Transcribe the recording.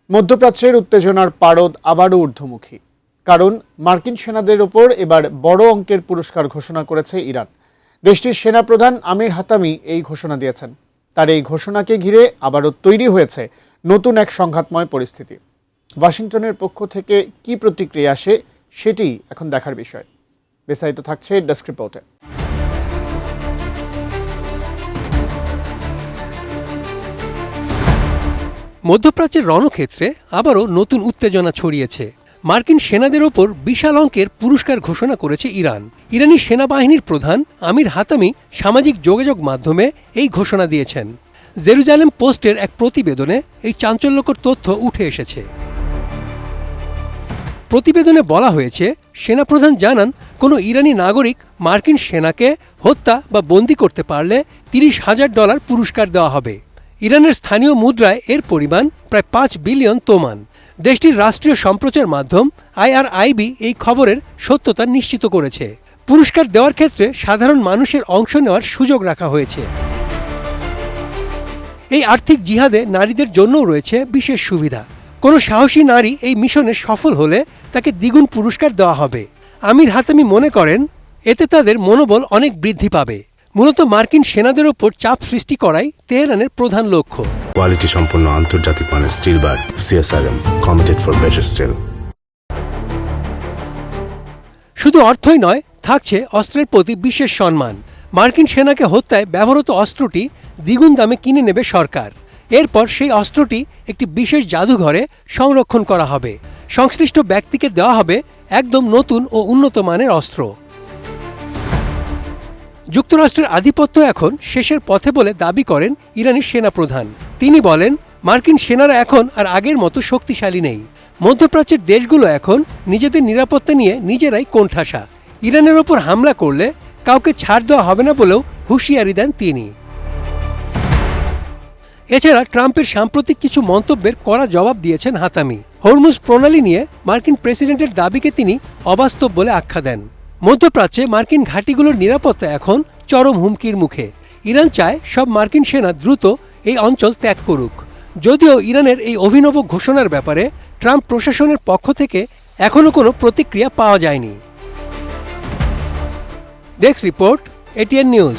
মধ্যপ্রাচ্যের উত্তেজনার পারদ আবারও ঊর্ধ্বমুখী। কারণ মার্কিন সেনাদের ওপর এবার বড় অঙ্কের পুরস্কার ঘোষণা করেছে ইরান। দেশটির সেনাপ্রধান আমির হাতামি এই ঘোষণা দিয়েছেন। তার এই ঘোষণাকে ঘিরে আবারও তৈরি হয়েছে নতুন এক সংঘাতময় পরিস্থিতি। ওয়াশিংটনের পক্ষ থেকে কি প্রতিক্রিয়া আসে সেটি এখন দেখার বিষয়। বিস্তারিত থাকছে ডেস্ক রিপোর্টে। মধ্যপ্রাচ্যের রণক্ষেত্রে আবারও নতুন উত্তেজনা ছড়িয়েছে। মার্কিন সেনাদের ওপর বিশাল অঙ্কের পুরস্কার ঘোষণা করেছে ইরান। ইরানি সেনাবাহিনীর প্রধান আমির হাতামি সামাজিক যোগাযোগ মাধ্যমে এই ঘোষণা দিয়েছেন। জেরুজালেম পোস্টের এক প্রতিবেদনে এই চাঞ্চল্যকর তথ্য উঠে এসেছে। প্রতিবেদনে বলা হয়েছে, সেনাপ্রধান জানান, কোনো ইরানি নাগরিক মার্কিন সেনাকে হত্যা বা বন্দী করতে পারলে $30,000 পুরস্কার দেওয়া হবে। ইরানের স্থানীয় মুদ্রায় এর পরিমাণ প্রায় 5 বিলিয়ন তোমান। দেশটির রাষ্ট্রীয় সম্প্রচার মাধ্যম IRIB এই খবরের সত্যতা নিশ্চিত করেছে। পুরস্কার দেওয়ার ক্ষেত্রে সাধারণ মানুষের অংশ নেওয়ার সুযোগ রাখা হয়েছে। এই আর্থিক জিহাদে নারীদের জন্যও রয়েছে বিশেষ সুবিধা। কোনো সাহসী নারী এই মিশনে সফল হলে তাকে দ্বিগুণ পুরস্কার দেওয়া হবে। আমির হাতামি মনে করেন, এতে তাদের মনোবল অনেক বৃদ্ধি পাবে। মূলত মার্কিন সেনাদের ওপর চাপ সৃষ্টি করাই তেহরানের প্রধান লক্ষ্য। কোয়ালিটি সম্পন্ন আন্তর্জাতিক মানের still bar CSRM, committed for better still. শুধু অর্থই নয়, থাকছে অস্ত্রের প্রতি বিশেষ সম্মান। মার্কিন সেনাকে হত্যায় ব্যবহৃত অস্ত্রটি দ্বিগুণ দামে কিনে নেবে সরকার। এরপর সেই অস্ত্রটি একটি বিশেষ জাদুঘরে সংরক্ষণ করা হবে। সংশ্লিষ্ট ব্যক্তিকে দেওয়া হবে একদম নতুন ও উন্নত মানের অস্ত্র। যুক্তরাষ্ট্রের আধিপত্য এখন শেষের পথে বলে দাবি করেন ইরানি সেনাপ্রধান। তিনি বলেন, মার্কিন সেনারা এখন আর আগের মতো শক্তিশালী নেই। মধ্যপ্রাচ্যের দেশগুলো এখন নিজেদের নিরাপত্তা নিয়ে নিজেরাই কোণঠাসা। ইরানের ওপর হামলা করলে কাউকে ছাড় দেওয়া হবে না বলেও হুঁশিয়ারি দেন তিনি। এছাড়া ট্রাম্পের সাম্প্রতিক কিছু মন্তব্যের কড়া জবাব দিয়েছেন হাতামি। হরমুজ প্রণালী নিয়ে মার্কিন প্রেসিডেন্টের দাবিকে তিনি অবাস্তব বলে আখ্যা দেন। মধ্যপ্রাচ্যে মার্কিন ঘাঁটিগুলোর নিরাপত্তা এখন চরম হুমকির মুখে। ইরান চায় সব মার্কিন সেনা দ্রুত এই অঞ্চল ত্যাগ করুক। যদিও ইরানের এই অভিনব ঘোষণার ব্যাপারে ট্রাম্প প্রশাসনের পক্ষ থেকে এখনও কোনো প্রতিক্রিয়া পাওয়া যায়নি। Desk report, ATN news.